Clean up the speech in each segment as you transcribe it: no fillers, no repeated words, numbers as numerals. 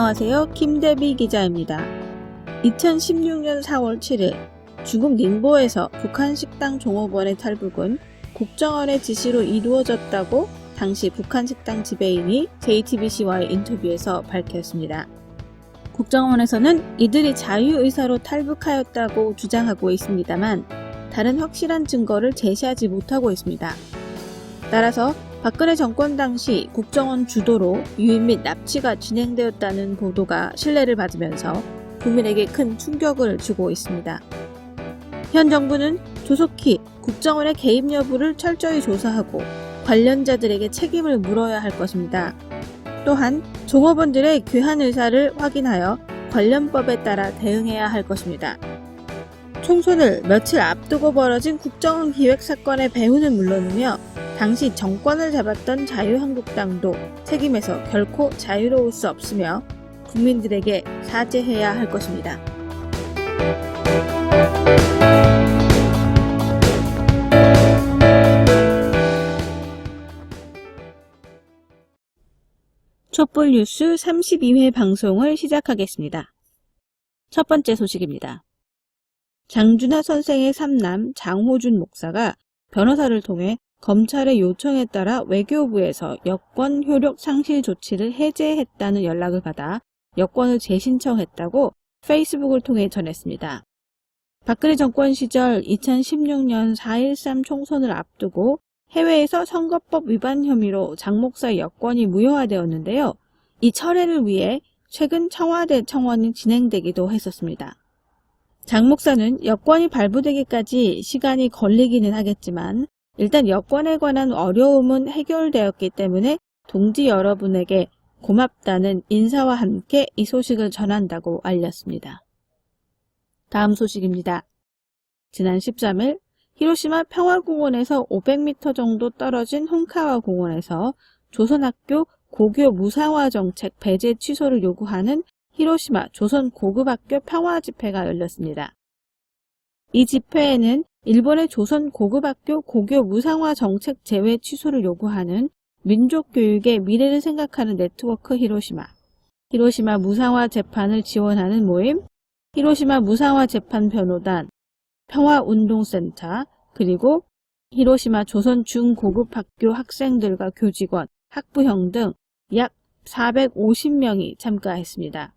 안녕하세요. 김대비 기자입니다. 2016년 4월 7일 중국 닝보에서 북한 식당 종업원의 탈북은 국정원의 지시로 이루어졌다고 당시 북한 식당 지배인이 JTBC와의 인터뷰에서 밝혔습니다. 국정원에서는 이들이 자유의사로 탈북하였다고 주장하고 있습니다만 다른 확실한 증거를 제시하지 못하고 있습니다. 따라서 박근혜 정권 당시 국정원 주도로 유인 및 납치가 진행되었다는 보도가 신뢰를 받으면서 국민에게 큰 충격을 주고 있습니다. 현 정부는 조속히 국정원의 개입 여부를 철저히 조사하고 관련자들에게 책임을 물어야 할 것입니다. 또한 종업원들의 귀환 의사를 확인하여 관련법에 따라 대응해야 할 것입니다. 총선을 며칠 앞두고 벌어진 국정원 기획 사건의 배후는 물론이며 당시 정권을 잡았던 자유한국당도 책임에서 결코 자유로울 수 없으며 국민들에게 사죄해야 할 것입니다. 촛불 뉴스 32회 방송을 시작하겠습니다. 첫 번째 소식입니다. 장준하 선생의 삼남 장호준 목사가 변호사를 통해 검찰의 요청에 따라 외교부에서 여권 효력 상실 조치를 해제했다는 연락을 받아 여권을 재신청했다고 페이스북을 통해 전했습니다. 박근혜 정권 시절 2016년 4.13 총선을 앞두고 해외에서 선거법 위반 혐의로 장 목사의 여권이 무효화되었는데요. 이 철회를 위해 최근 청와대 청원이 진행되기도 했었습니다. 장 목사는 여권이 발부되기까지 시간이 걸리기는 하겠지만 일단 여권에 관한 어려움은 해결되었기 때문에 동지 여러분에게 고맙다는 인사와 함께 이 소식을 전한다고 알렸습니다. 다음 소식입니다. 지난 13일 히로시마 평화공원에서 500m 정도 떨어진 혼카와 공원에서 조선학교 고교 무상화 정책 배제 취소를 요구하는 히로시마 조선고급학교 평화집회가 열렸습니다. 이 집회에는 일본의 조선고급학교 고교 무상화 정책 제외 취소를 요구하는 민족교육의 미래를 생각하는 네트워크 히로시마 무상화 재판을 지원하는 모임, 히로시마 무상화 재판 변호단, 평화운동센터, 그리고 히로시마 조선 중고급학교 학생들과 교직원, 학부형 등 약 450명이 참가했습니다.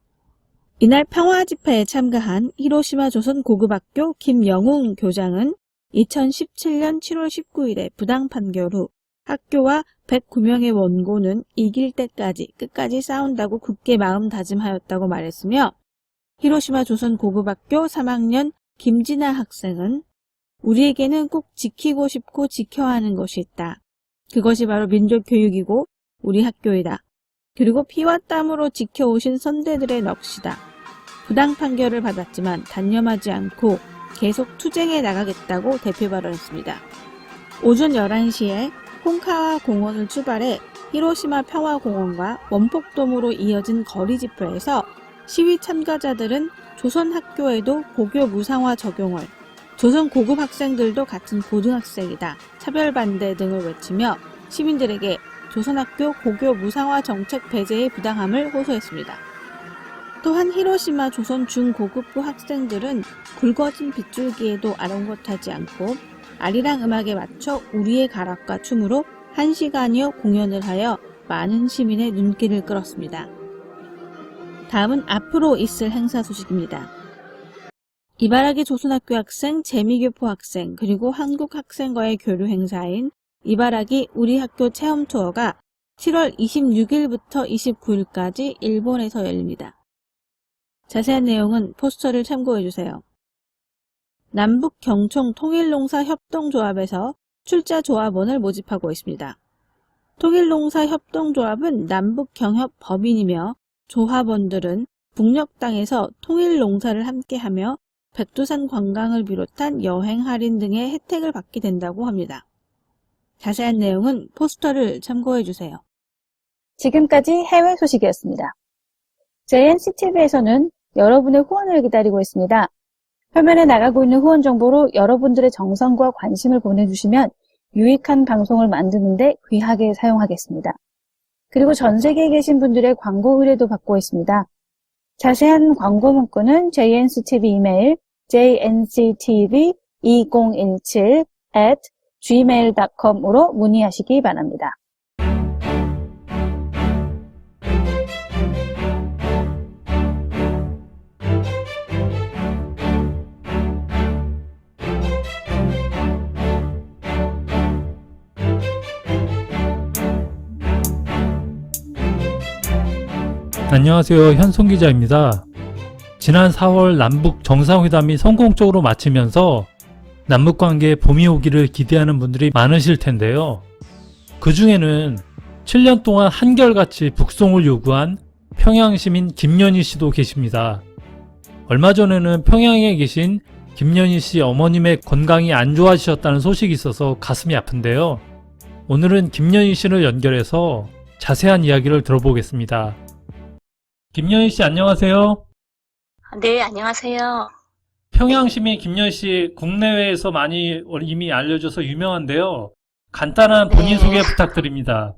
이날 평화집회에 참가한 히로시마 조선고급학교 김영웅 교장은 2017년 7월 19일에 부당 판결 후 학교와 109명의 원고는 이길 때까지 끝까지 싸운다고 굳게 마음 다짐하였다고 말했으며 히로시마 조선고급학교 3학년 김진아 학생은 우리에게는 꼭 지키고 싶고 지켜야 하는 것이 있다. 그것이 바로 민족교육이고 우리 학교이다. 그리고 피와 땀으로 지켜오신 선대들의 넋이다. 부당 판결을 받았지만 단념하지 않고 계속 투쟁해 나가겠다고 대표 발언했습니다. 오전 11시에 혼카와 공원을 출발해 히로시마 평화공원과 원폭돔으로 이어진 거리 집회에서 시위 참가자들은 조선 학교에도 고교 무상화 적용을, 조선 고급 학생들도 같은 고등학생이다, 차별 반대 등을 외치며 시민들에게 조선학교 고교 무상화 정책 배제의 부당함을 호소했습니다. 또한 히로시마 조선 중고급부 학생들은 굵어진 빗줄기에도 아랑곳하지 않고 아리랑 음악에 맞춰 우리의 가락과 춤으로 1시간여 공연을 하여 많은 시민의 눈길을 끌었습니다. 다음은 앞으로 있을 행사 소식입니다. 이바라기 조선학교 학생, 재미교포 학생, 그리고 한국 학생과의 교류 행사인 이바라기 우리 학교 체험 투어가 7월 26일부터 29일까지 일본에서 열립니다. 자세한 내용은 포스터를 참고해주세요. 남북 경총 통일농사 협동조합에서 출자 조합원을 모집하고 있습니다. 통일농사 협동조합은 남북 경협 법인이며 조합원들은 북녘 땅에서 통일농사를 함께하며 백두산 관광을 비롯한 여행 할인 등의 혜택을 받게 된다고 합니다. 자세한 내용은 포스터를 참고해주세요. 지금까지 해외 소식이었습니다. JNCTV에서는 여러분의 후원을 기다리고 있습니다. 화면에 나가고 있는 후원 정보로 여러분들의 정성과 관심을 보내주시면 유익한 방송을 만드는데 귀하게 사용하겠습니다. 그리고 전 세계에 계신 분들의 광고 의뢰도 받고 있습니다. 자세한 광고 문구는 JNCTV 이메일 jnctv2017@gmail.com으로 문의하시기 바랍니다. 안녕하세요. 현송 기자입니다. 지난 4월 남북 정상회담이 성공적으로 마치면서 남북관계에 봄이 오기를 기대하는 분들이 많으실 텐데요. 그 중에는 7년 동안 한결같이 북송을 요구한 평양시민 김연희 씨도 계십니다. 얼마 전에는 평양에 계신 김연희 씨 어머님의 건강이 안 좋아지셨다는 소식이 있어서 가슴이 아픈데요. 오늘은 김연희 씨를 연결해서 자세한 이야기를 들어보겠습니다. 김연희 씨 안녕하세요. 네, 안녕하세요. 평양시민 김연희 씨 국내외에서 많이 이미 알려져서 유명한데요. 간단한 본인 네. 소개 부탁드립니다.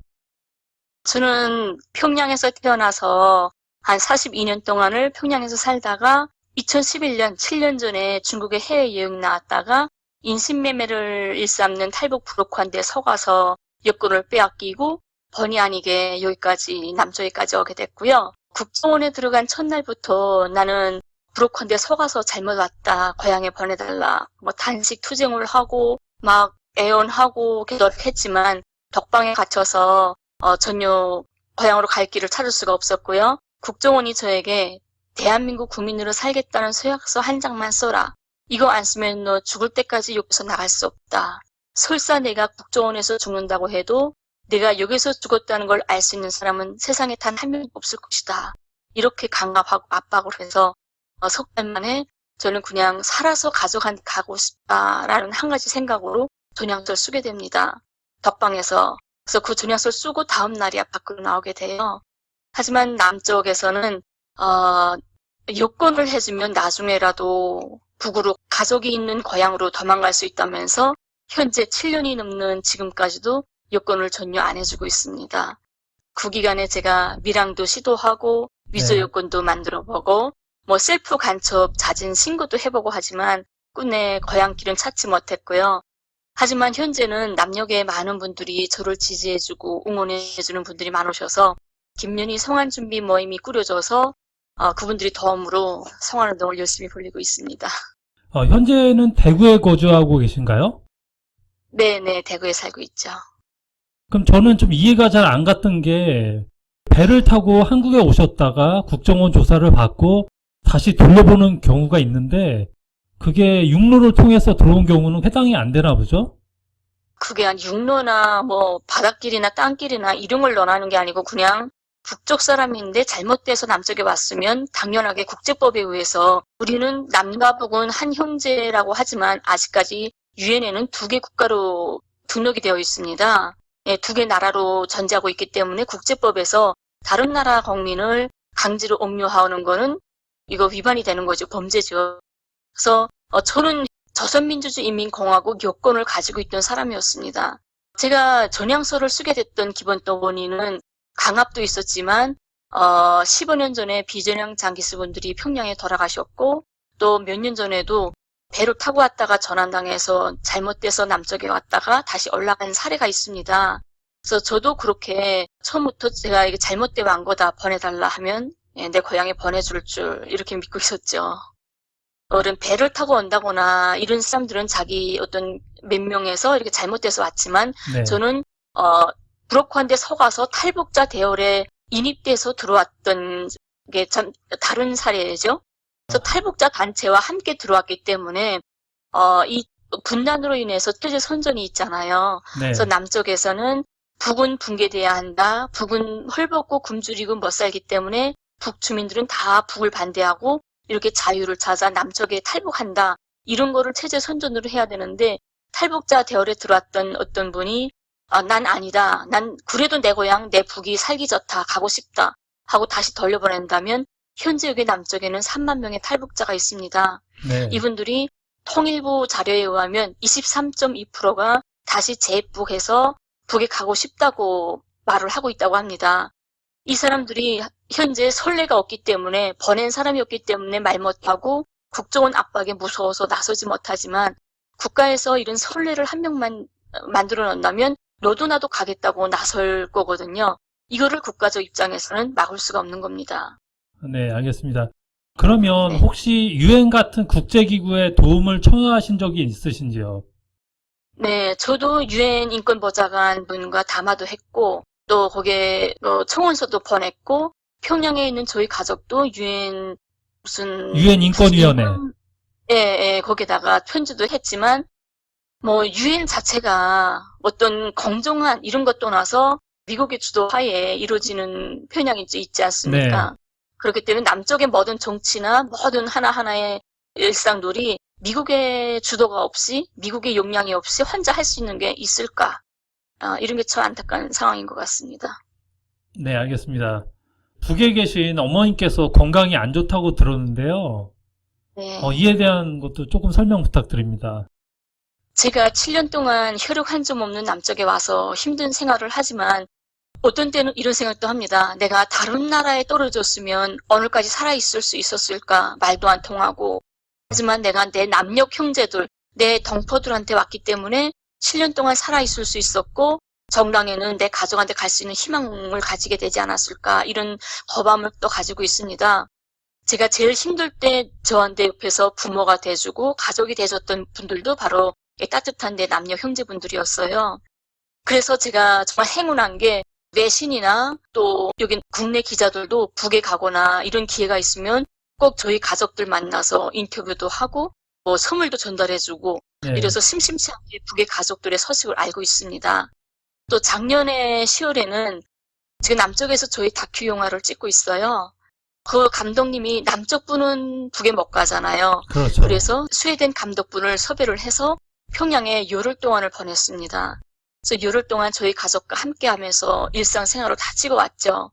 저는 평양에서 태어나서 한 42년 동안을 평양에서 살다가 2011년, 7년 전에 중국에 해외여행 나왔다가 인신매매를 일삼는 탈북 브로커한테 속아서 여권을 빼앗기고 번이 아니게 여기까지 남쪽에까지 오게 됐고요. 국정원에 들어간 첫날부터 나는 브로커한테 속아서 잘못 왔다, 고향에 보내달라, 단식 투쟁을 하고 막 애원하고 노력했지만 덕방에 갇혀서 전혀 고향으로 갈 길을 찾을 수가 없었고요. 국정원이 저에게 대한민국 국민으로 살겠다는 서약서 한 장만 써라. 이거 안 쓰면 너 죽을 때까지 여기서 나갈 수 없다. 설사 내가 국정원에서 죽는다고 해도 내가 여기서 죽었다는 걸 알 수 있는 사람은 세상에 단 한 명도 없을 것이다. 이렇게 강압하고 압박을 해서 석 달 만에 저는 그냥 살아서 가족한테 가고 싶다라는 한 가지 생각으로 전향서를 쓰게 됩니다. 덕방에서. 그래서 그 전향서를 쓰고 다음 날이야 밖으로 나오게 돼요. 하지만 남쪽에서는 여권을 해주면 나중에라도 북으로 가족이 있는 고향으로 도망갈 수 있다면서 현재 7년이 넘는 지금까지도 여권을 전혀 안 해주고 있습니다. 그 기간에 제가 밀항도 시도하고 위조 여권도 만들어보고 셀프 간첩 자진 신고도 해보고 하지만 끝내 고향길은 찾지 못했고요. 하지만 현재는 남녘에 많은 분들이 저를 지지해주고 응원해주는 분들이 많으셔서 김연희 성안준비 모임이 꾸려져서 그분들이 도움으로 성안운동을 열심히 벌이고 있습니다. 현재는 대구에 거주하고 계신가요? 네네, 대구에 살고 있죠. 그럼 저는 좀 이해가 잘 안 갔던 게 배를 타고 한국에 오셨다가 국정원 조사를 받고 다시 돌려보는 경우가 있는데 그게 육로를 통해서 들어온 경우는 해당이 안 되나 보죠? 그게 육로나 바닷길이나 땅길이나 이런 걸 논하는 게 아니고 그냥 북쪽 사람인데 잘못돼서 남쪽에 왔으면 당연하게 국제법에 의해서 우리는 남과 북은 한 형제라고 하지만 아직까지 유엔에는 2개 국가로 등록이 되어 있습니다. 예, 2개 나라로 존재하고 있기 때문에 국제법에서 다른 나라 국민을 강제로 옥류하는 거는 이거 위반이 되는 거죠. 범죄죠. 그래서 저는 조선민주주의인민공화국 여권을 가지고 있던 사람이었습니다. 제가 전향서를 쓰게 됐던 기본 또 원인은 강압도 있었지만 15년 전에 비전향 장기수분들이 평양에 돌아가셨고 또 몇 년 전에도 배로 타고 왔다가 전환당해서 잘못돼서 남쪽에 왔다가 다시 올라간 사례가 있습니다. 그래서 저도 그렇게 처음부터 제가 이게 잘못돼 왔 거다 보내달라 하면 내 고향에 보내줄 줄 이렇게 믿고 있었죠. 배를 타고 온다거나 이런 사람들은 자기 어떤 몇 명에서 이렇게 잘못돼서 왔지만 네. 저는 브로커한테 속아서 탈북자 대열에 인입돼서 들어왔던 게 참 다른 사례죠. 그래서 탈북자 단체와 함께 들어왔기 때문에 이 분단으로 인해서 체제 선전이 있잖아요. 네. 그래서 남쪽에서는 북은 붕괴돼야 한다. 북은 헐벗고 굶주리고 못 살기 때문에 북 주민들은 다 북을 반대하고 이렇게 자유를 찾아 남쪽에 탈북한다. 이런 거를 체제 선전으로 해야 되는데 탈북자 대열에 들어왔던 어떤 분이 난 아니다. 난 그래도 내 고향, 내 북이 살기 좋다. 가고 싶다. 하고 다시 돌려보낸다면 현재 여기 남쪽에는 3만 명의 탈북자가 있습니다. 네. 이분들이 통일부 자료에 의하면 23.2%가 다시 재입북해서 북에 가고 싶다고 말을 하고 있다고 합니다. 이 사람들이 현재 선례가 없기 때문에, 보낸 사람이 없기 때문에 말 못하고 국정원 압박에 무서워서 나서지 못하지만, 국가에서 이런 선례를 한 명만 만들어 놓는다면 너도 나도 가겠다고 나설 거거든요. 이거를 국가적 입장에서는 막을 수가 없는 겁니다. 네, 알겠습니다. 그러면 네. 혹시 유엔 같은 국제기구에 도움을 청하신 적이 있으신지요? 네, 저도 유엔 인권보좌관 분과 담화도 했고, 또 거기에 청원서도 보냈고, 평양에 있는 저희 가족도 유엔 유엔 인권위원회. 예, 거기다가 편지도 했지만, 뭐 유엔 자체가 어떤 공정한 이런 것 떠나서 미국의 주도하에 이루어지는 평양이 있지 않습니까? 네. 그렇기 때문에 남쪽의 모든 정치나 모든 하나하나의 일상들이 미국의 주도가 없이, 미국의 역량이 없이 혼자 할 수 있는 게 있을까? 이런 게 참 안타까운 상황인 것 같습니다. 네, 알겠습니다. 북에 계신 어머님께서 건강이 안 좋다고 들었는데요. 네. 이에 대한 것도 조금 설명 부탁드립니다. 제가 7년 동안 혈육 한 점 없는 남쪽에 와서 힘든 생활을 하지만 어떤 때는 이런 생각도 합니다. 내가 다른 나라에 떨어졌으면 오늘까지 살아있을 수 있었을까? 말도 안 통하고. 하지만 내가 내 남녘 형제들, 내 동포들한테 왔기 때문에 7년 동안 살아있을 수 있었고, 정당에는 내 가족한테 갈 수 있는 희망을 가지게 되지 않았을까? 이런 거부감을 또 가지고 있습니다. 제가 제일 힘들 때 저한테 옆에서 부모가 돼주고 가족이 돼줬던 분들도 바로 따뜻한 내 남녀 형제분들이었어요. 그래서 제가 정말 행운한 게, 외신이나 또 여기 국내 기자들도 북에 가거나 이런 기회가 있으면 꼭 저희 가족들 만나서 인터뷰도 하고 뭐 선물도 전달해주고, 네. 이래서 심심치 않게 북의 가족들의 소식을 알고 있습니다. 또 작년에 10월에는 지금 남쪽에서 저희 다큐 영화를 찍고 있어요. 그 감독님이 남쪽 분은 북에 못 가잖아요. 그렇죠. 그래서 스웨덴 감독분을 섭외를 해서 평양에 열흘 동안을 보냈습니다. 그래서 열흘 동안 저희 가족과 함께 하면서 일상생활을 다 찍어왔죠.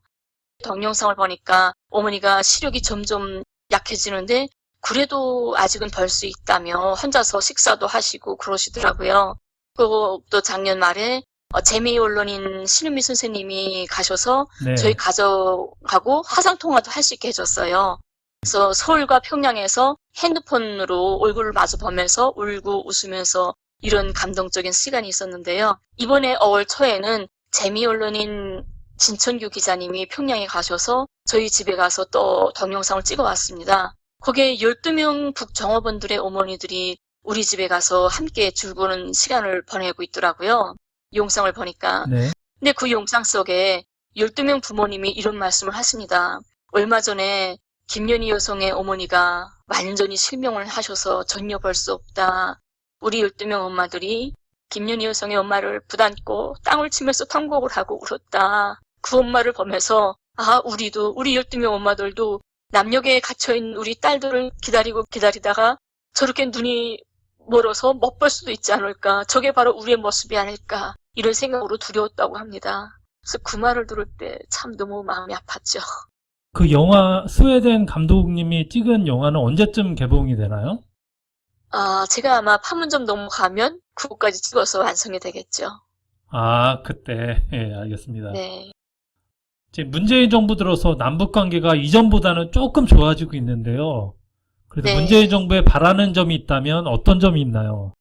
동영상을 보니까 어머니가 시력이 점점 약해지는데 그래도 아직은 벌 수 있다며 혼자서 식사도 하시고 그러시더라고요. 그리고 또 작년 말에 재미 언론인 신은미 선생님이 가셔서 네. 저희 가족하고 화상통화도 할 수 있게 해줬어요. 그래서 서울과 평양에서 핸드폰으로 얼굴을 마주 보면서 울고 웃으면서 이런 감동적인 시간이 있었는데요. 이번에 5월 초에는 재미 언론인 진천규 기자님이 평양에 가셔서 저희 집에 가서 또 동영상을 찍어왔습니다. 거기에 12명 북정어분들의 어머니들이 우리 집에 가서 함께 즐거운 시간을 보내고 있더라고요. 영상을 보니까. 네. 근데 그 영상 속에 12명 부모님이 이런 말씀을 하십니다. 얼마 전에 김연희 여성의 어머니가 완전히 실명을 하셔서 전혀 볼 수 없다. 우리 12명 엄마들이 김연희 여성의 엄마를 부담고 땅을 치면서 통곡을 하고 울었다. 그 엄마를 보면서 우리 12명 엄마들도 남녘에 갇혀있는 우리 딸들을 기다리다가 저렇게 눈이 멀어서 못 볼 수도 있지 않을까. 저게 바로 우리의 모습이 아닐까. 이런 생각으로 두려웠다고 합니다. 그래서 그 말을 들을 때 참 너무 마음이 아팠죠. 그 영화 스웨덴 감독님이 찍은 영화는 언제쯤 개봉이 되나요? 제가 아마 판문점 넘어가면 그것까지 찍어서 완성이 되겠죠. 그때. 예, 알겠습니다. 네. 이제 문재인 정부 들어서 남북 관계가 이전보다는 조금 좋아지고 있는데요. 그래서 네. 문재인 정부에 바라는 점이 있다면 어떤 점이 있나요?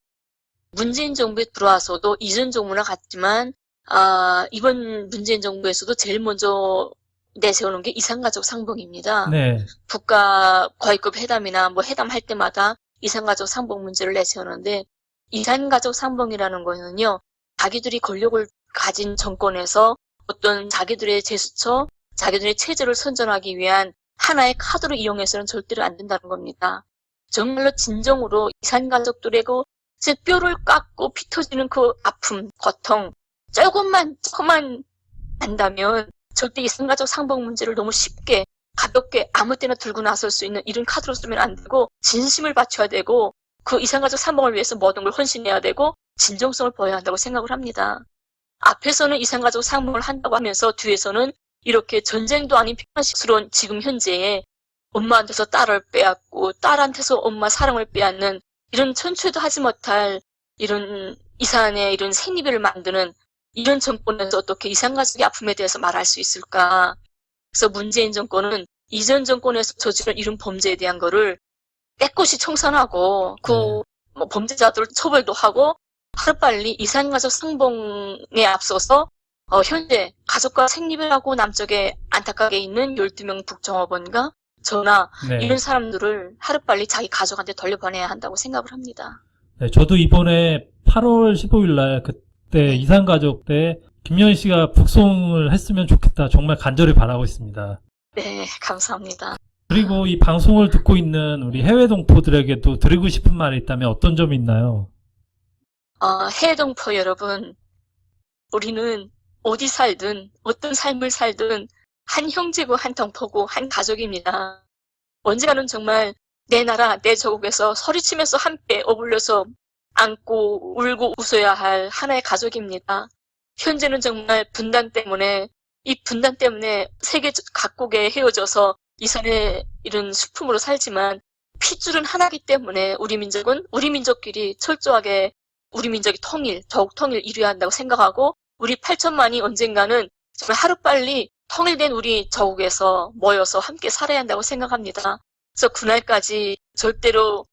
문재인 정부에 들어와서도 이전 정부나 같지만 이번 문재인 정부에서도 제일 먼저 내세우는 게 이산가족 상봉입니다. 네. 국가 고위급 회담이나 뭐 회담할 때마다 이산가족 상봉 문제를 내세우는데, 이산가족 상봉이라는 거는요, 자기들이 권력을 가진 정권에서 어떤 자기들의 제스처, 자기들의 체제를 선전하기 위한 하나의 카드로 이용해서는 절대로 안 된다는 겁니다. 정말로 진정으로 이산가족들의 제 뼈를 깎고 피 터지는 그 아픔, 고통, 조금만 안다면 절대 이산가족 상봉 문제를 너무 쉽게, 가볍게 아무 때나 들고 나설 수 있는 이런 카드로 쓰면 안 되고, 진심을 바쳐야 되고, 그 이산가족 상봉을 위해서 모든 걸 헌신해야 되고, 진정성을 보여야 한다고 생각을 합니다. 앞에서는 이산가족 상봉을 한다고 하면서 뒤에서는 이렇게 전쟁도 아닌 평화스러운 지금 현재에 엄마한테서 딸을 빼앗고 딸한테서 엄마 사랑을 빼앗는 이런 천추에도 하지 못할 이런 이산의 이런 생리별을 만드는 이런 정권에서 어떻게 이산가족의 아픔에 대해서 말할 수 있을까? 그래서 문재인 정권은 이전 정권에서 저지른 이런 범죄에 대한 거를 깨끗이 청산하고 뭐 범죄자들 처벌도 하고 하루빨리 이산가족 상봉에 앞서서 현재 가족과 생리별하고 남쪽에 안타깝게 있는 12명 북정업원과 저나 네. 이런 사람들을 하루빨리 자기 가족한테 돌려보내야 한다고 생각을 합니다. 네, 저도 이번에 8월 15일 날 그때 이산가족 때 김여희 씨가 북송을 했으면 좋겠다. 정말 간절히 바라고 있습니다. 네, 감사합니다. 그리고 이 방송을 듣고 있는 우리 해외 동포들에게도 드리고 싶은 말이 있다면 어떤 점이 있나요? 해외 동포 여러분, 우리는 어디 살든 어떤 삶을 살든 한 형제고 한 동포고 한 가족입니다. 언젠가는 정말 내 나라 내 조국에서 소리치면서 함께 어울려서 안고 울고 웃어야 할 하나의 가족입니다. 현재는 정말 이 분단 때문에 세계 각국에 헤어져서 이산의 이런 수품으로 살지만 핏줄은 하나이기 때문에 우리 민족은 우리 민족끼리 철저하게 우리 민족이 조국 통일 이루어야 한다고 생각하고 우리 8천만이 언젠가는 정말 하루빨리 통일된 우리 조국에서 모여서 함께 살아야 한다고 생각합니다. 그래서 그날까지 절대로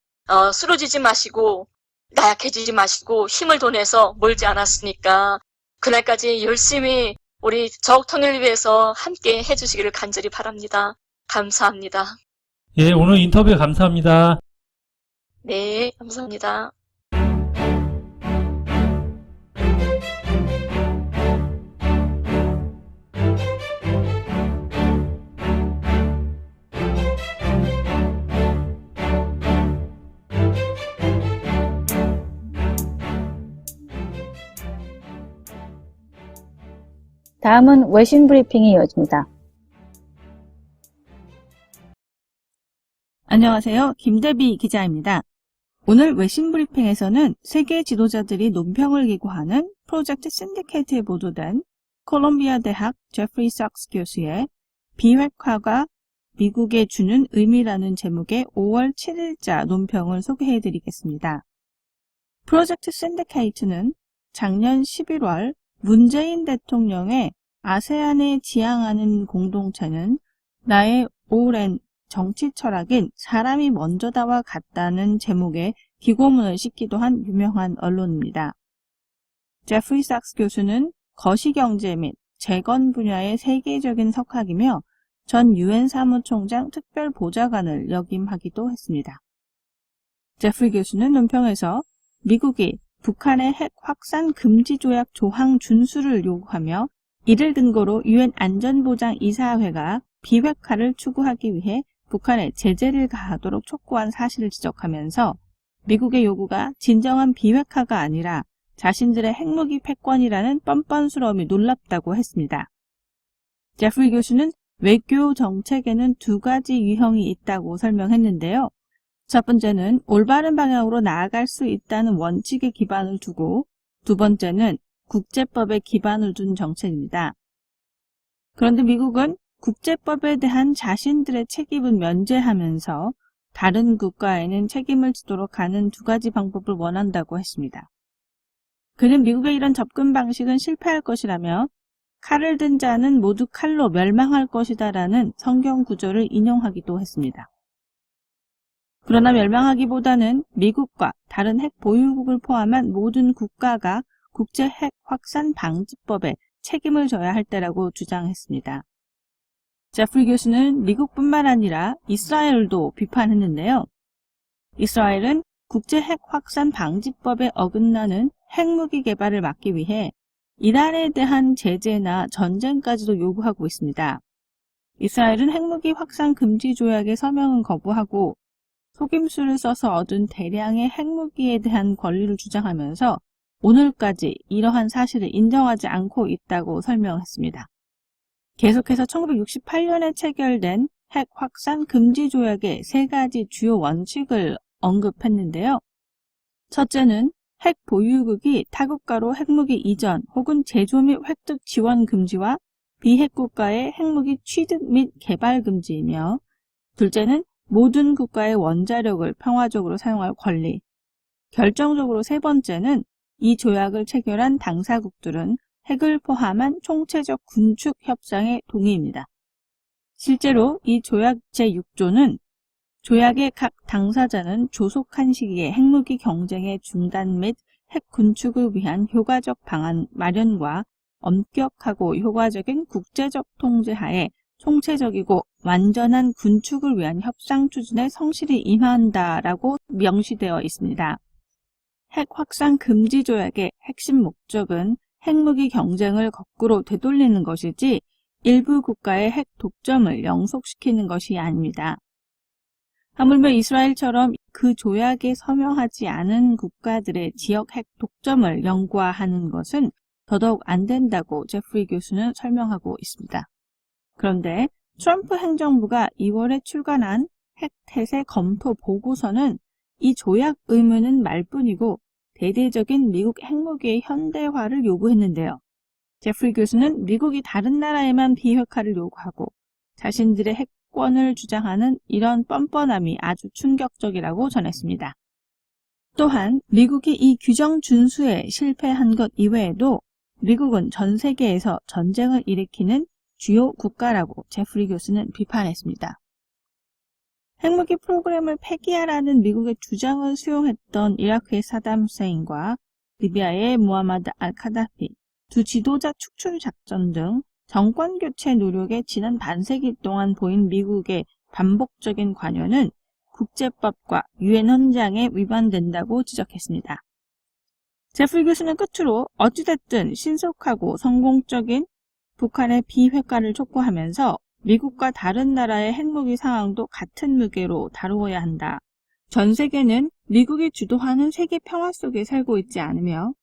쓰러지지 마시고 나약해지지 마시고 힘을 도내서 멀지 않았으니까 그날까지 열심히 우리 조국 통일을 위해서 함께 해주시기를 간절히 바랍니다. 감사합니다. 예, 오늘 인터뷰 감사합니다. 네, 감사합니다. 다음은 외신 브리핑이 이어집니다. 안녕하세요. 김대비 기자입니다. 오늘 외신 브리핑에서는 세계 지도자들이 논평을 기고하는 프로젝트 신디케이트에 보도된 콜롬비아 대학 제프리 석스 교수의 비핵화가 미국에 주는 의미라는 제목의 5월 7일자 논평을 소개해드리겠습니다. 프로젝트 신디케이트는 작년 11월 문재인 대통령의 아세안에 지향하는 공동체는 나의 오랜 정치 철학인 사람이 먼저다와 같다는 제목의 기고문을 싣기도 한 유명한 언론입니다. 제프리 석스 교수는 거시경제 및 재건 분야의 세계적인 석학이며 전 유엔 사무총장 특별보좌관을 역임하기도 했습니다. 제프리 교수는 논평에서 미국이 북한의 핵 확산 금지 조약 조항 준수를 요구하며 이를 근거로 유엔 안전보장 이사회가 비핵화를 추구하기 위해 북한에 제재를 가하도록 촉구한 사실을 지적하면서 미국의 요구가 진정한 비핵화가 아니라 자신들의 핵무기 패권이라는 뻔뻔스러움이 놀랍다고 했습니다. 제프리 교수는 외교 정책에는 두 가지 유형이 있다고 설명했는데요. 첫 번째는 올바른 방향으로 나아갈 수 있다는 원칙에 기반을 두고 두 번째는 국제법에 기반을 둔 정책입니다. 그런데 미국은 국제법에 대한 자신들의 책임은 면제하면서 다른 국가에는 책임을 지도록 하는 두 가지 방법을 원한다고 했습니다. 그는 미국의 이런 접근 방식은 실패할 것이라며 칼을 든 자는 모두 칼로 멸망할 것이다라는 성경 구절을 인용하기도 했습니다. 그러나 멸망하기보다는 미국과 다른 핵 보유국을 포함한 모든 국가가 국제 핵 확산 방지법에 책임을 져야 할 때라고 주장했습니다. 제프리 교수는 미국뿐만 아니라 이스라엘도 비판했는데요. 이스라엘은 국제 핵 확산 방지법에 어긋나는 핵무기 개발을 막기 위해 이란에 대한 제재나 전쟁까지도 요구하고 있습니다. 이스라엘은 핵무기 확산 금지 조약의 서명은 거부하고 속임수를 써서 얻은 대량의 핵무기에 대한 권리를 주장하면서 오늘까지 이러한 사실을 인정하지 않고 있다고 설명했습니다. 계속해서 1968년에 체결된 핵 확산 금지 조약의 세 가지 주요 원칙을 언급했는데요. 첫째는 핵 보유국이 타국가로 핵무기 이전 혹은 제조 및 획득 지원 금지와 비핵 국가의 핵무기 취득 및 개발 금지이며 둘째는 모든 국가의 원자력을 평화적으로 사용할 권리. 결정적으로 세 번째는 이 조약을 체결한 당사국들은 핵을 포함한 총체적 군축 협상에 동의입니다. 실제로 이 조약 제6조는 조약의 각 당사자는 조속한 시기에 핵무기 경쟁의 중단 및 핵 군축을 위한 효과적 방안 마련과 엄격하고 효과적인 국제적 통제하에 총체적이고 완전한 군축을 위한 협상 추진에 성실히 임한다라고 명시되어 있습니다. 핵 확산 금지 조약의 핵심 목적은 핵무기 경쟁을 거꾸로 되돌리는 것이지 일부 국가의 핵 독점을 영속시키는 것이 아닙니다. 하물며 이스라엘처럼 그 조약에 서명하지 않은 국가들의 지역 핵 독점을 영구화하는 것은 더더욱 안 된다고 제프리 교수는 설명하고 있습니다. 그런데 트럼프 행정부가 2월에 출간한 핵태세 검토 보고서는 이 조약 의무는 말뿐이고 대대적인 미국 핵무기의 현대화를 요구했는데요. 제프리 교수는 미국이 다른 나라에만 비핵화를 요구하고 자신들의 핵권을 주장하는 이런 뻔뻔함이 아주 충격적이라고 전했습니다. 또한 미국이 이 규정 준수에 실패한 것 이외에도 미국은 전 세계에서 전쟁을 일으키는 주요 국가라고 제프리 교수는 비판했습니다. 핵무기 프로그램을 폐기하라는 미국의 주장을 수용했던 이라크의 사담 후세인과 리비아의 무하마드 알카다피 두 지도자 축출 작전 등 정권 교체 노력에 지난 반세기 동안 보인 미국의 반복적인 관여는 국제법과 유엔 헌장에 위반된다고 지적했습니다. 제프리 교수는 끝으로 어찌됐든 신속하고 성공적인 북한의 비핵화를 촉구하면서 미국과 다른 나라의 핵무기 상황도 같은 무게로 다루어야 한다. 전 세계는 미국이 주도하는 세계 평화 속에 살고 있지 않으며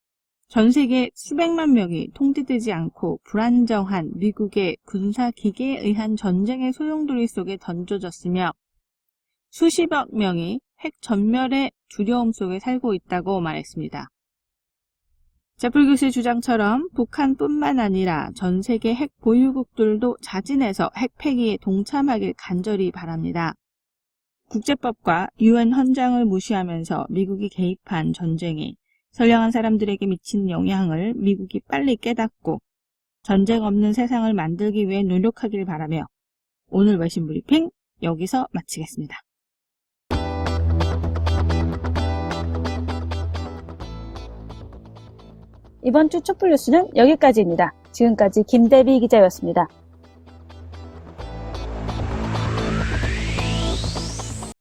전 세계 수백만 명이 통제되지 않고 불안정한 미국의 군사기계에 의한 전쟁의 소용돌이 속에 던져졌으며 수십억 명이 핵 전멸의 두려움 속에 살고 있다고 말했습니다. 제프리 교수의 주장처럼 북한뿐만 아니라 전 세계 핵 보유국들도 자진해서 핵 폐기에 동참하길 간절히 바랍니다. 국제법과 유엔 헌장을 무시하면서 미국이 개입한 전쟁이 선량한 사람들에게 미치는 영향을 미국이 빨리 깨닫고 전쟁 없는 세상을 만들기 위해 노력하길 바라며 오늘 외신 브리핑 여기서 마치겠습니다. 이번 주 촛불 뉴스는 여기까지입니다. 지금까지 김대비 기자였습니다.